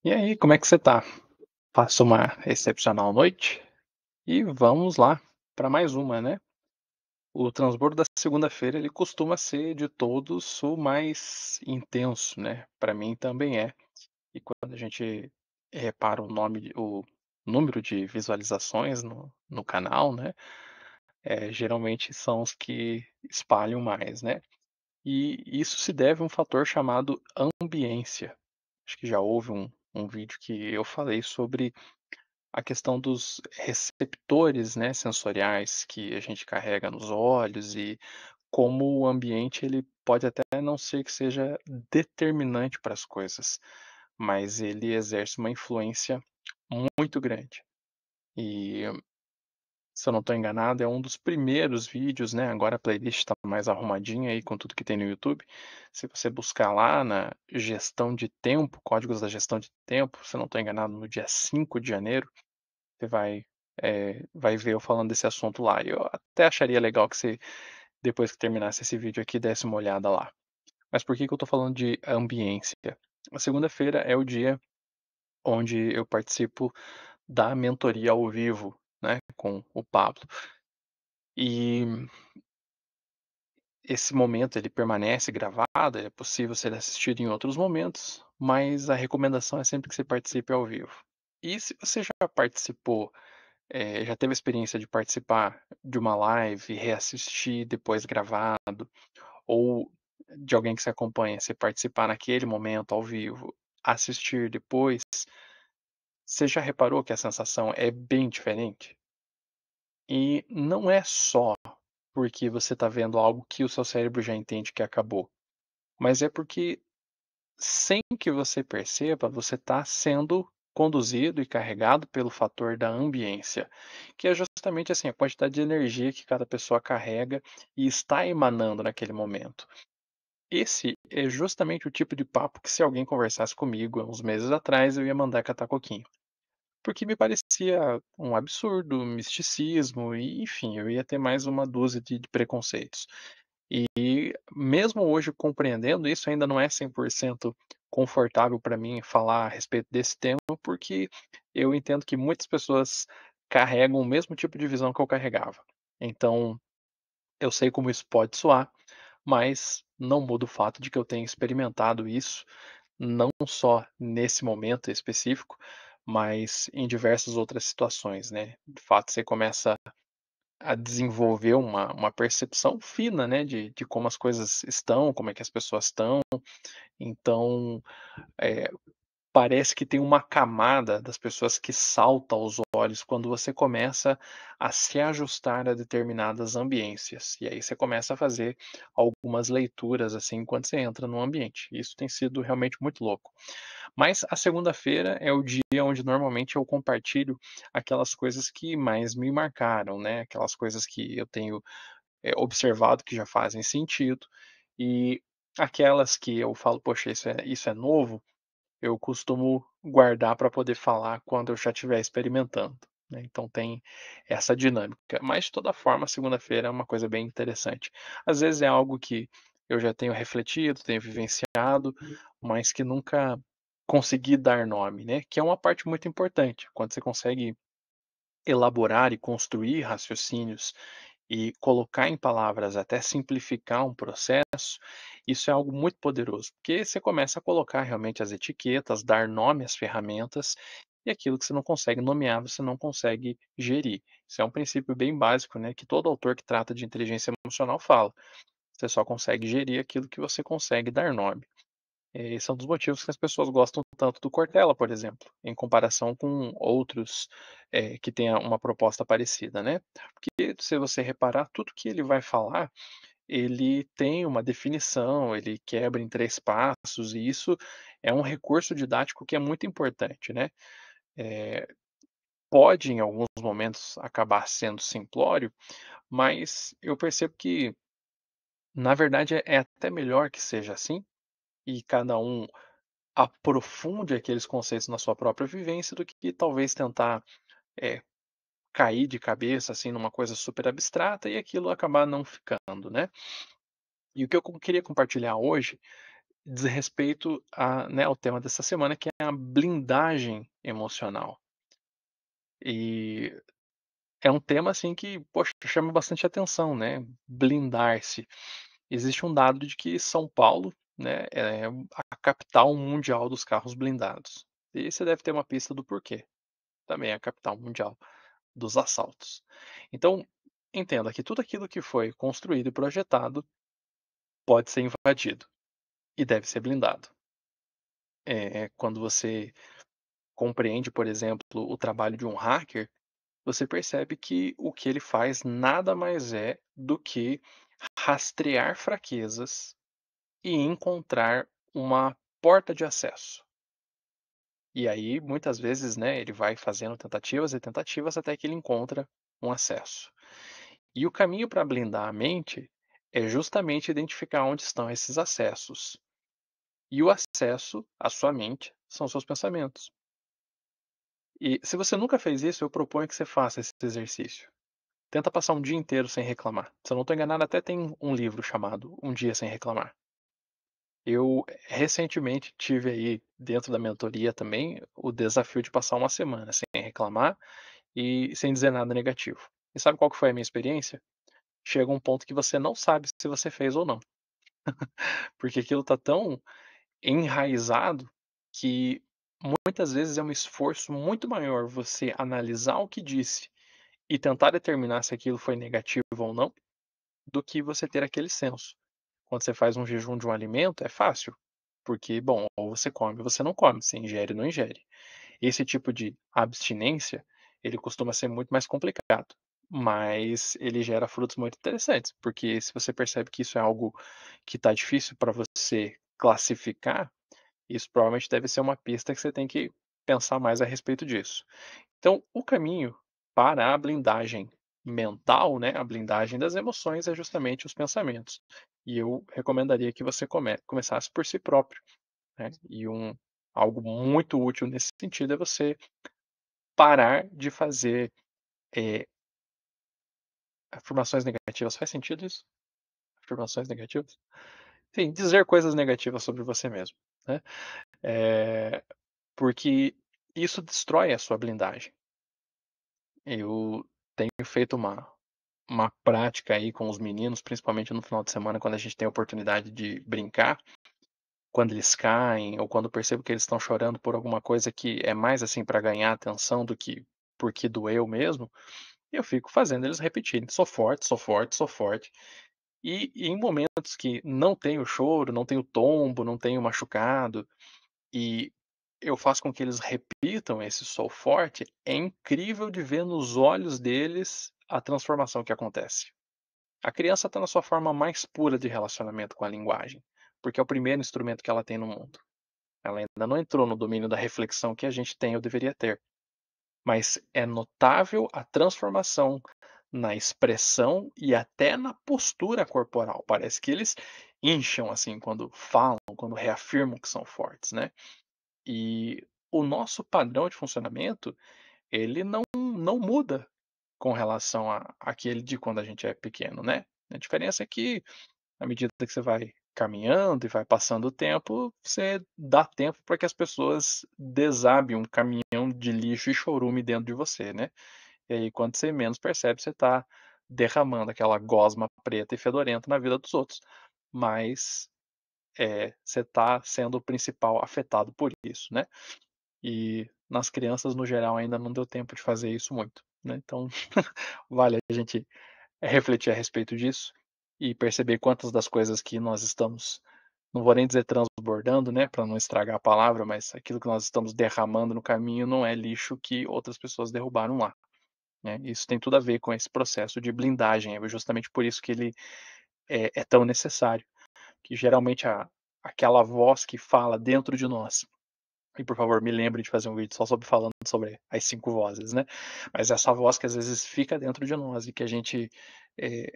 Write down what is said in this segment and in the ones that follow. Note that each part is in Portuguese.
E aí, como é que você tá? Faça uma excepcional noite e vamos lá para mais uma, né? O transbordo da segunda-feira, ele costuma ser de todos o mais intenso, né? Para mim também é. E quando a gente repara o número de visualizações no canal, né? Geralmente são os que espalham mais, né? E isso se deve a um fator chamado ambiência. Acho que já houve um vídeo que eu falei sobre a questão dos receptores, né, sensoriais que a gente carrega nos olhos e como o ambiente ele pode até não ser que seja determinante para as coisas, mas ele exerce uma influência muito grande. E, se eu não estou enganado, é um dos primeiros vídeos, né, agora a playlist está mais arrumadinha aí com tudo que tem no YouTube. Se você buscar lá na gestão de tempo, códigos da gestão de tempo, se eu não estou enganado, no dia 5 de janeiro, você vai ver eu falando desse assunto lá. E eu até acharia legal que você, depois que terminasse esse vídeo aqui, desse uma olhada lá. Mas por que que eu tô falando de ambiência? A segunda-feira é o dia onde eu participo da mentoria ao vivo, né, com o Pablo. E esse momento ele permanece gravado, é possível ser assistido em outros momentos, mas a recomendação é sempre que você participe ao vivo. E se você já participou, já teve a experiência de participar de uma live, reassistir depois gravado, ou de alguém que você acompanha, você participar naquele momento ao vivo, assistir depois, você já reparou que a sensação é bem diferente? E não é só porque você está vendo algo que o seu cérebro já entende que acabou, mas é porque sem que você perceba, você está sendo conduzido e carregado pelo fator da ambiência, que é justamente assim, a quantidade de energia que cada pessoa carrega e está emanando naquele momento. Esse é justamente o tipo de papo que, se alguém conversasse comigo há uns meses atrás, eu ia mandar catar coquinho. Porque me parecia um absurdo, um misticismo, e enfim, eu ia ter mais uma dúzia de preconceitos. E mesmo hoje compreendendo isso, ainda não é 100% confortável para mim falar a respeito desse tema, porque eu entendo que muitas pessoas carregam o mesmo tipo de visão que eu carregava. Então, eu sei como isso pode soar, mas não muda o fato de que eu tenho experimentado isso, não só nesse momento específico, mas em diversas outras situações, né. De fato, você começa a desenvolver uma percepção fina, né, de como as coisas estão, como é que as pessoas estão. Então, eh, parece que tem uma camada das pessoas que salta aos olhos quando você começa a se ajustar a determinadas ambiências. E aí você começa a fazer algumas leituras, assim, enquanto você entra no ambiente. Isso tem sido realmente muito louco. Mas a segunda-feira é o dia onde normalmente eu compartilho aquelas coisas que mais me marcaram, né? Aquelas coisas que eu tenho observado que já fazem sentido. E aquelas que eu falo, poxa, isso é novo, eu costumo guardar para poder falar quando eu já estiver experimentando, né, então tem essa dinâmica. Mas de toda forma, segunda-feira é uma coisa bem interessante. Às vezes é algo que eu já tenho refletido, tenho vivenciado, mas que nunca consegui dar nome, né, que é uma parte muito importante. Quando você consegue elaborar e construir raciocínios e colocar em palavras, até simplificar um processo, isso é algo muito poderoso, porque você começa a colocar realmente as etiquetas, dar nome às ferramentas, e aquilo que você não consegue nomear, você não consegue gerir. Isso é um princípio bem básico, né, que todo autor que trata de inteligência emocional fala. Você só consegue gerir aquilo que você consegue dar nome. Esse é um dos motivos que as pessoas gostam tanto do Cortella, por exemplo, em comparação com outros, que tenha uma proposta parecida, né. Porque, se você reparar, tudo que ele vai falar, ele tem uma definição, ele quebra em 3 passos, e isso é um recurso didático que é muito importante, né. Eh, Pode, em alguns momentos, acabar sendo simplório, mas eu percebo que, na verdade, é até melhor que seja assim, e cada um aprofunde aqueles conceitos na sua própria vivência, do que talvez tentar, eh, cair de cabeça, assim, numa coisa super abstrata e aquilo acabar não ficando, né. E o que eu queria compartilhar hoje diz respeito a, né, ao tema dessa semana, que é a blindagem emocional. E é um tema, assim, que, poxa, chama bastante atenção, né, blindar-se. Existe um dado de que São Paulo, né, é a capital mundial dos carros blindados. E você deve ter uma pista do porquê. Também é a capital mundial dos assaltos. Então, entenda que tudo aquilo que foi construído e projetado pode ser invadido e deve ser blindado. Quando você compreende, por exemplo, o trabalho de um hacker, você percebe que o que ele faz nada mais é do que rastrear fraquezas e encontrar uma porta de acesso. E aí, muitas vezes, né, ele vai fazendo tentativas e tentativas até que ele encontra um acesso. E o caminho para blindar a mente é justamente identificar onde estão esses acessos. E o acesso à sua mente são seus pensamentos. E se você nunca fez isso, eu proponho que você faça esse exercício. Tenta passar um dia inteiro sem reclamar. Se eu não estou enganado, até tem um livro chamado Um Dia Sem Reclamar. Eu recentemente tive aí, dentro da mentoria também, o desafio de passar uma semana sem reclamar e sem dizer nada negativo. E sabe qual que foi a minha experiência? Chega um ponto que você não sabe se você fez ou não, porque aquilo está tão enraizado que muitas vezes é um esforço muito maior você analisar o que disse e tentar determinar se aquilo foi negativo ou não, do que você ter aquele senso. Quando você faz um jejum de um alimento, é fácil, porque, bom, ou você come ou você não come, você ingere ou não ingere. Esse tipo de abstinência, ele costuma ser muito mais complicado, mas ele gera frutos muito interessantes, porque se você percebe que isso é algo que está difícil para você classificar, isso provavelmente deve ser uma pista que você tem que pensar mais a respeito disso. Então, o caminho para a blindagem mental, né, a blindagem das emoções, é justamente os pensamentos. E eu recomendaria que você começasse por si próprio, né? E algo muito útil nesse sentido é você parar de fazer eh, afirmações negativas. Faz sentido isso? Afirmações negativas? Sim, dizer coisas negativas sobre você mesmo, né? Eh, Porque isso destrói a sua blindagem. Eu tenho feito uma prática aí com os meninos, principalmente no final de semana, quando a gente tem a oportunidade de brincar, quando eles caem ou quando eu percebo que eles estão chorando por alguma coisa que é mais assim para ganhar atenção do que porque doeu mesmo, eu fico fazendo eles repetirem: "Sou forte, sou forte, sou forte". E em momentos que não tem o choro, não tem o tombo, não tem o machucado, e eu faço com que eles repitam esse "sou forte", é incrível de ver nos olhos deles a transformação que acontece. A criança está na sua forma mais pura de relacionamento com a linguagem, porque é o primeiro instrumento que ela tem no mundo. Ela ainda não entrou no domínio da reflexão que a gente tem ou deveria ter, mas é notável a transformação na expressão e até na postura corporal. Parece que eles incham assim quando falam, quando reafirmam que são fortes, né? E o nosso padrão de funcionamento, ele não muda com relação a àquele de quando a gente é pequeno, né. A diferença é que, à medida que você vai caminhando e vai passando o tempo, você dá tempo para que as pessoas desabem um caminhão de lixo e chorume dentro de você, né. E aí quando você menos percebe, você está derramando aquela gosma preta e fedorenta na vida dos outros. Mas, você está sendo o principal afetado por isso, né. E nas crianças, no geral, ainda não deu tempo de fazer isso muito, né, então vale a gente refletir a respeito disso e perceber quantas das coisas que nós estamos, não vou nem dizer transbordando, né, para não estragar a palavra, mas aquilo que nós estamos derramando no caminho não é lixo que outras pessoas derrubaram lá, né. Isso tem tudo a ver com esse processo de blindagem, é justamente por isso que ele é tão necessário, que geralmente aquela voz que fala dentro de nós. E por favor, me lembre de fazer um vídeo só sobre falando sobre as 5 vozes, né. Mas essa voz que às vezes fica dentro de nós e que a gente, eh,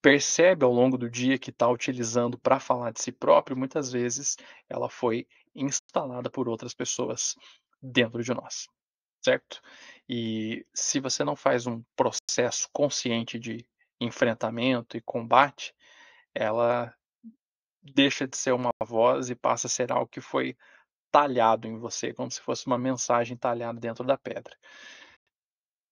percebe ao longo do dia que está utilizando para falar de si próprio, muitas vezes ela foi instalada por outras pessoas dentro de nós, certo? E se você não faz um processo consciente de enfrentamento e combate, ela deixa de ser uma voz e passa a ser algo que foi talhado em você, como se fosse uma mensagem talhada dentro da pedra.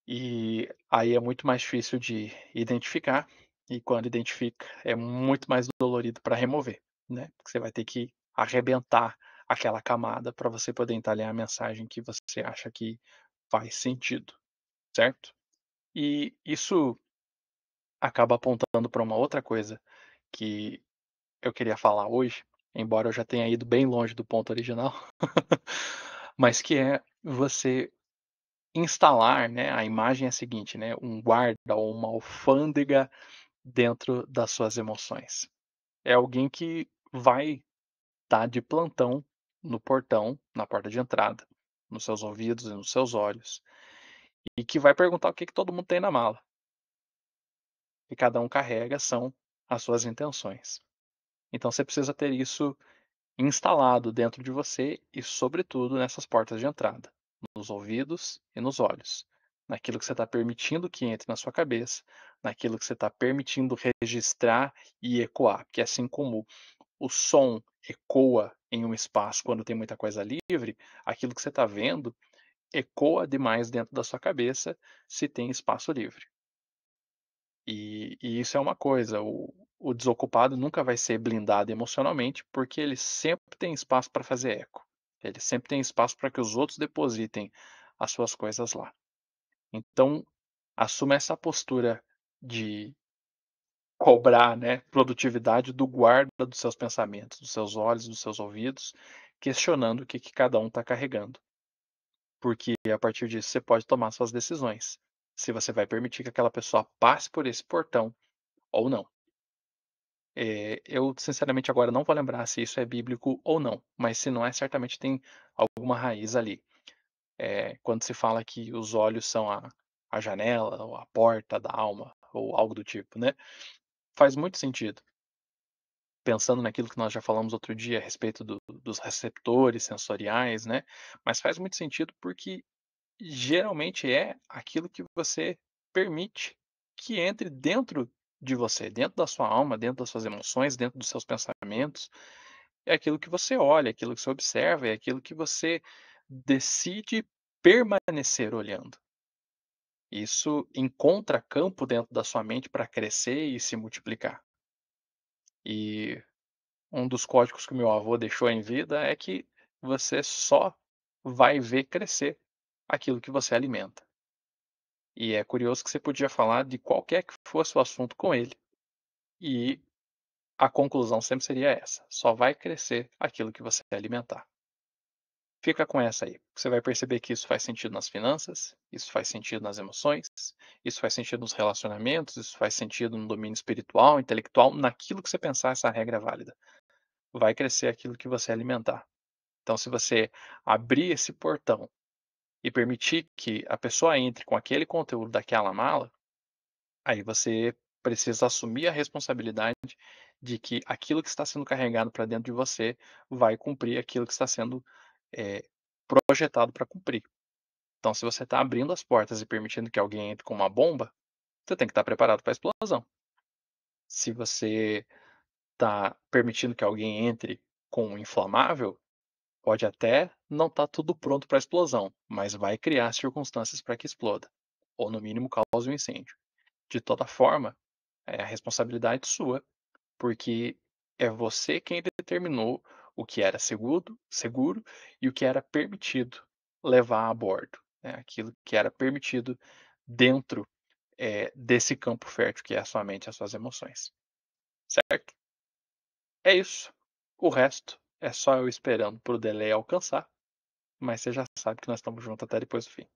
E aí é muito mais difícil de identificar, e quando identifica, é muito mais dolorido para remover, né, porque você vai ter que arrebentar aquela camada para você poder entalhar a mensagem que você acha que faz sentido, certo? E isso acaba apontando para uma outra coisa que eu queria falar hoje, embora eu já tenha ido bem longe do ponto original, mas que é você instalar, né, a imagem é a seguinte, né, um guarda ou uma alfândega dentro das suas emoções. É alguém que vai estar de plantão no portão, na porta de entrada, nos seus ouvidos e nos seus olhos, e que vai perguntar o que que todo mundo tem na mala. E cada um carrega são as suas intenções. Então você precisa ter isso instalado dentro de você e, sobretudo, nessas portas de entrada, nos ouvidos e nos olhos, naquilo que você está permitindo que entre na sua cabeça, naquilo que você está permitindo registrar e ecoar, porque assim como o som ecoa em um espaço quando tem muita coisa livre, aquilo que você está vendo ecoa demais dentro da sua cabeça se tem espaço livre. E isso é uma coisa, o desocupado nunca vai ser blindado emocionalmente, porque ele sempre tem espaço para fazer eco. Ele sempre tem espaço para que os outros depositem as suas coisas lá. Então, assuma essa postura de cobrar, né, produtividade do guarda dos seus pensamentos, dos seus olhos, dos seus ouvidos, questionando o que que cada um está carregando. Porque a partir disso você pode tomar suas decisões. Se você vai permitir que aquela pessoa passe por esse portão ou não. Eu sinceramente agora não vou lembrar se isso é bíblico ou não, mas se não é, certamente tem alguma raiz ali. Quando se fala que os olhos são a janela ou a porta da alma, ou algo do tipo, né, faz muito sentido. Pensando naquilo que nós já falamos outro dia a respeito dos receptores sensoriais, né, mas faz muito sentido porque geralmente é aquilo que você permite que entre dentro de você, dentro da sua alma, dentro das suas emoções, dentro dos seus pensamentos. É aquilo que você olha, é aquilo que você observa, é aquilo que você decide permanecer olhando. Isso encontra campo dentro da sua mente para crescer e se multiplicar. E um dos códigos que o meu avô deixou em vida é que você só vai ver crescer aquilo que você alimenta. E é curioso que você podia falar de qualquer que fosse o assunto com ele, e a conclusão sempre seria essa: só vai crescer aquilo que você alimentar. Fica com essa aí. Você vai perceber que isso faz sentido nas finanças, isso faz sentido nas emoções, isso faz sentido nos relacionamentos, isso faz sentido no domínio espiritual, intelectual, naquilo que você pensar, essa regra é válida. Vai crescer aquilo que você alimentar. Então, se você abrir esse portão e permitir que a pessoa entre com aquele conteúdo daquela mala, aí você precisa assumir a responsabilidade de que aquilo que está sendo carregado para dentro de você vai cumprir aquilo que está sendo eh, projetado para cumprir. Então, se você está abrindo as portas e permitindo que alguém entre com uma bomba, você tem que estar preparado para a explosão. Se você está permitindo que alguém entre com um inflamável, pode até não estar tudo pronto para a explosão, mas vai criar circunstâncias para que exploda, ou no mínimo cause um incêndio. De toda forma, é a responsabilidade sua, porque é você quem determinou o que era seguro e o que era permitido levar a bordo, né, aquilo que era permitido dentro, desse campo fértil que é a sua mente e as suas emoções, certo? É isso. O resto é só eu esperando para o delay alcançar, mas você já sabe que nós estamos juntos até depois do fim.